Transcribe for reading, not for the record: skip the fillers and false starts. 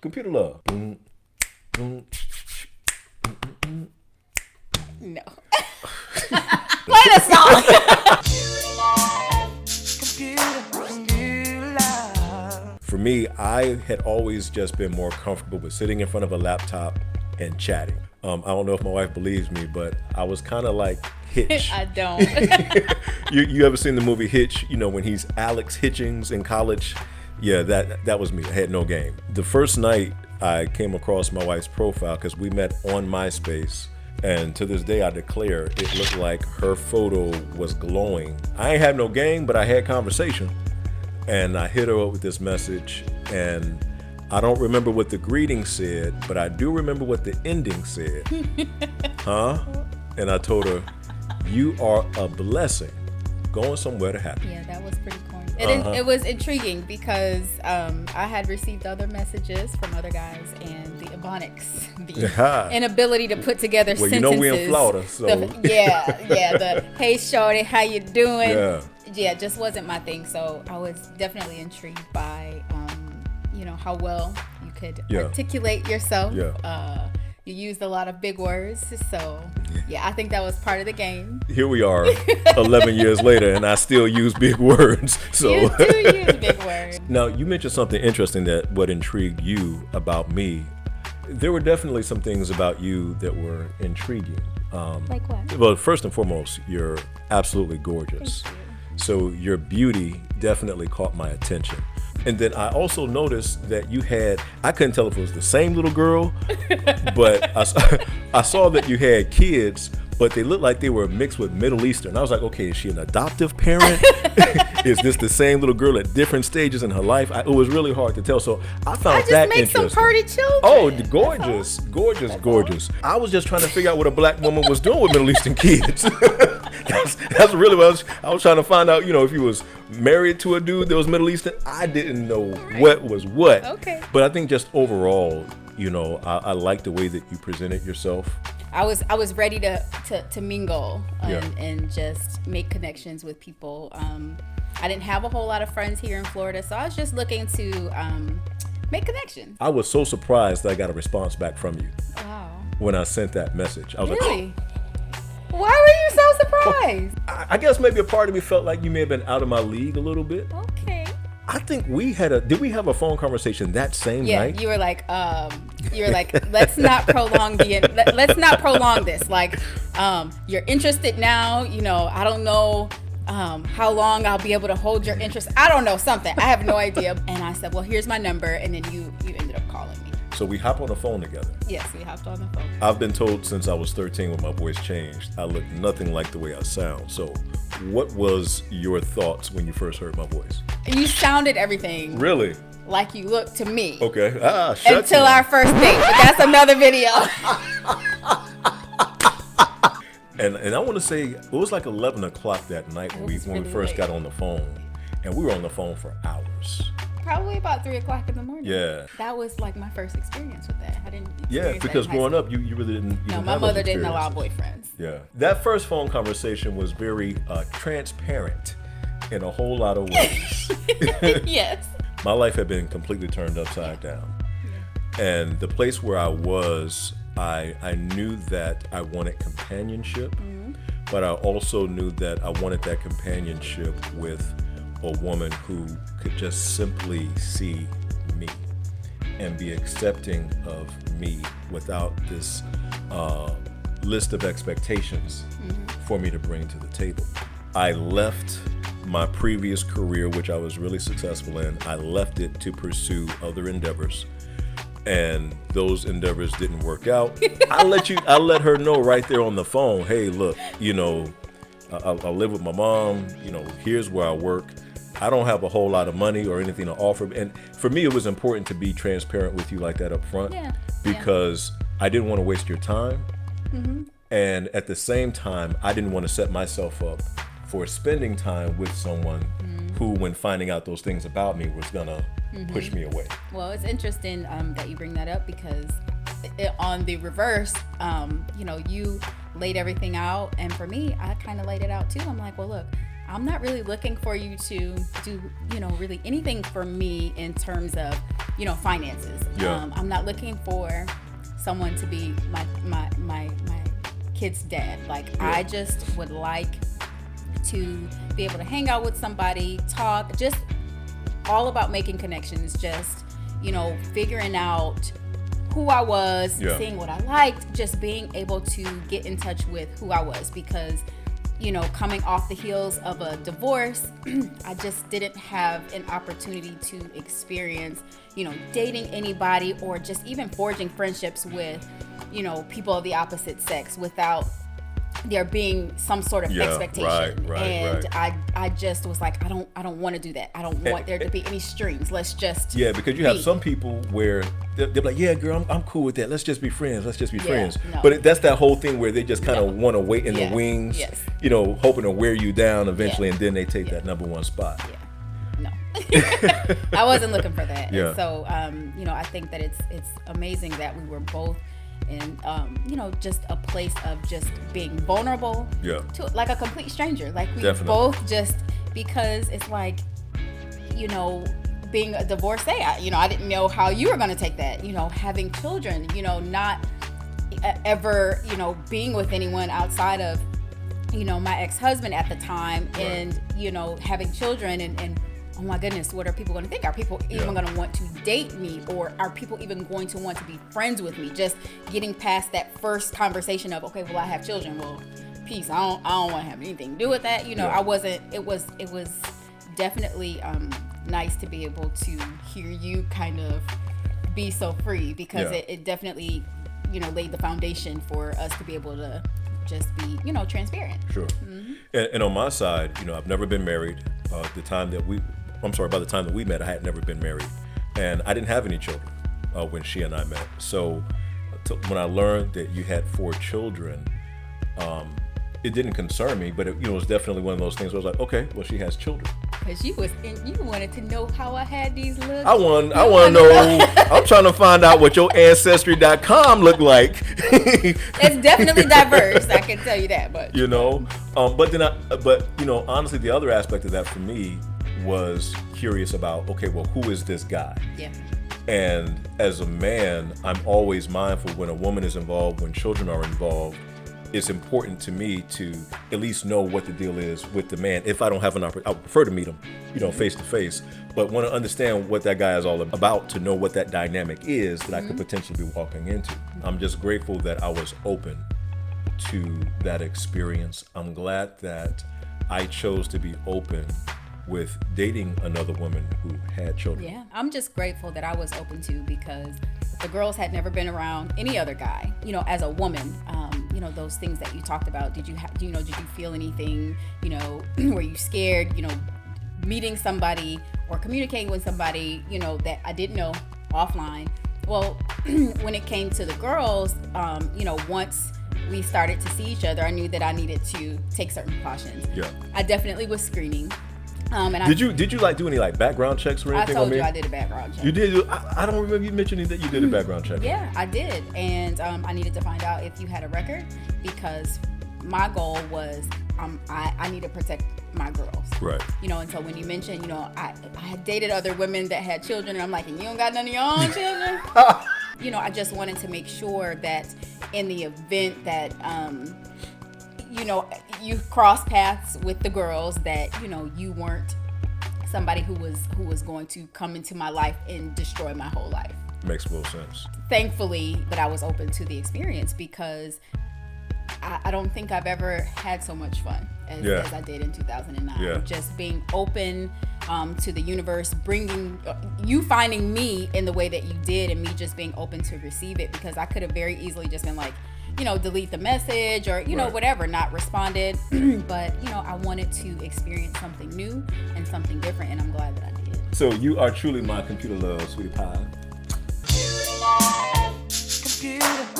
Computer love. No. Play the song. For me, I had always just been more comfortable with sitting in front of a laptop and chatting. I don't know if my wife believes me, but I was kind of like Hitch. I don't. You ever seen the movie Hitch? You know, when he's Alex Hitchings in college? Yeah, that was me. I had no game. The first night I came across my wife's profile because we met on MySpace. And to this day, I declare it looked like her photo was glowing. I ain't had no game, but I had conversation. And I hit her up with this message, and I don't remember what the greeting said, but I do remember what the ending said. And I told her, "You are a blessing, going somewhere to happen." Yeah, that was pretty corny. It was intriguing because I had received other messages from other guys, and the ebonics, the inability to put together sentences. Well, you know we in Florida, so. The hey shorty, how you doing? Yeah, it just wasn't my thing. So I was definitely intrigued by, how well you could articulate yourself. Yeah. You used a lot of big words, so I think that was part of the game. Here we are, 11 years later, and I still use big words. So you do use big words. Now, you mentioned something interesting that what intrigued you about me. There were definitely some things about you that were intriguing. Like what? Well, first and foremost, you're absolutely gorgeous. Thank you. So your beauty definitely caught my attention. And then I also noticed that you had, I couldn't tell if it was the same little girl, but I saw that you had kids, but they looked like they were mixed with Middle Eastern. I was like, okay, is she an adoptive parent? Is this the same little girl at different stages in her life? It was really hard to tell. So I found that interesting. I just make some party children. Oh, gorgeous. I was just trying to figure out what a black woman was doing with Middle Eastern kids. That's really what I was trying to find out, if you was married to a dude that was Middle Eastern. I didn't know what was what. Okay. But I think just overall, I like the way that you presented yourself. I was ready to mingle and just make connections with people. I didn't have a whole lot of friends here in Florida, so I was just looking to make connections. I was so surprised that I got a response back from you. Wow. When I sent that message. I was really? Why were you so surprised? I guess maybe a part of me felt like you may have been out of my league a little bit. Okay. I think did we have a phone conversation that same night? Yeah, you were like, let's not prolong this. Like, you're interested now, I don't know how long I'll be able to hold your interest. I don't know, something. I have no idea. And I said, well, here's my number. And then you ended up calling me. So we hop on the phone together. Yes, we hopped on the phone. I've been told since I was 13 when my voice changed, I look nothing like the way I sound. So what was your thoughts when you first heard my voice? You sounded everything. Really? Like you looked to me. Okay. Until our first date. But that's another video. And I want to say it was like 11 o'clock that night when we first got on the phone. And we were on the phone for hours. Probably about 3 o'clock in the morning. Yeah. That was like my first experience with that. I didn't. Yeah, because growing up, you really didn't. No, my mother didn't allow boyfriends. Yeah. That first phone conversation was very transparent in a whole lot of ways. Yes. My life had been completely turned upside down. Yeah. And the place where I was, I knew that I wanted companionship, but I also knew that I wanted that companionship with a woman who could just simply see me and be accepting of me without this list of expectations for me to bring to the table. I left my previous career, which I was really successful in. I left it to pursue other endeavors, and those endeavors didn't work out. I let her know right there on the phone, hey, look, I live with my mom, here's where I work. I don't have a whole lot of money or anything to offer. And for me, it was important to be transparent with you like that up front because I didn't want to waste your time. And at the same time, I didn't want to set myself up for spending time with someone who, when finding out those things about me, was going to push me away. Well, it's interesting that you bring that up because on the reverse, you laid everything out. And for me, I kind of laid it out too. I'm like, well, look, I'm not really looking for you to do, really anything for me in terms of finances. Yeah. I'm not looking for someone to be my kid's dad. Like, I just would like to be able to hang out with somebody, talk, just all about making connections, just, figuring out who I was, seeing what I liked, just being able to get in touch with who I was, because coming off the heels of a divorce, I just didn't have an opportunity to experience, dating anybody, or just even forging friendships with, people of the opposite sex without there being some sort of expectation. Right. I just was like, I don't want to do that. I don't want there to be any strings. Let's just because you have some people where they're like, yeah, girl, I'm cool with that. Let's just be friends. No. But that's that whole thing where they just kind of want to wait in the wings, hoping to wear you down eventually, and then they take that number one spot. No, I wasn't looking for that. Yeah. And so, I think that it's amazing that we were both in, just a place of just being vulnerable to like a complete stranger. Like, we both just, because it's like, being a divorcee, I didn't know how you were going to take that, having children, not ever, being with anyone outside of, my ex-husband at the time, and, having children, and oh my goodness, what are people going to think? Are people even going to want to date me? Or are people even going to want to be friends with me? Just getting past that first conversation of, okay, well, I have children. Well, peace. I don't want to have anything to do with that. I wasn't, it was definitely nice to be able to hear you kind of be so free, because it definitely, laid the foundation for us to be able to just be, transparent. Sure. Mm-hmm. And on my side, I've never been married. By the time that we met, I had never been married, and I didn't have any children when she and I met. So when I learned that you had 4 children, it didn't concern me, but it was definitely one of those things where I was like, okay, well, she has children. Because you wanted to know how I had these looks. I want to know. I'm trying to find out what your Ancestry.com looked like. It's definitely diverse, I can tell you that. But but honestly, the other aspect of that for me was curious about, okay, well, who is this guy? Yeah. And as a man, I'm always mindful when a woman is involved, when children are involved. It's important to me to at least know what the deal is with the man. If I don't have an opportunity, I would prefer to meet him, face to face, but want to understand what that guy is all about, to know what that dynamic is that I could potentially be walking into. I'm just grateful that I was open to that experience. I'm glad that I chose to be open with dating another woman who had children. Yeah, I'm just grateful that I was open to, because the girls had never been around any other guy, as a woman. Those things that you talked about, did you feel anything, were you scared, meeting somebody or communicating with somebody, that I didn't know offline? Well, when it came to the girls, once we started to see each other, I knew that I needed to take certain precautions. Yeah. I definitely was screening. Did you do any background checks or anything? I told you I did a background check. You did? I don't remember you mentioning that you did a background check. Yeah, I did, and I needed to find out if you had a record, because my goal was I need to protect my girls. Right. And so when you mentioned, I had dated other women that had children, and I'm like, and you don't got none of your own children? I just wanted to make sure that in the event that you cross paths with the girls, that you weren't somebody who was going to come into my life and destroy my whole life. Makes full sense. Thankfully that I was open to the experience, because I don't think I've ever had so much fun as I did in 2009. Yeah. Just being open to the universe, you finding me in the way that you did, and me just being open to receive it, because I could have very easily just been like, delete the message, or, whatever, not responded. But, I wanted to experience something new and something different, and I'm glad that I did. So you are truly my computer love, sweetie pie. Computer.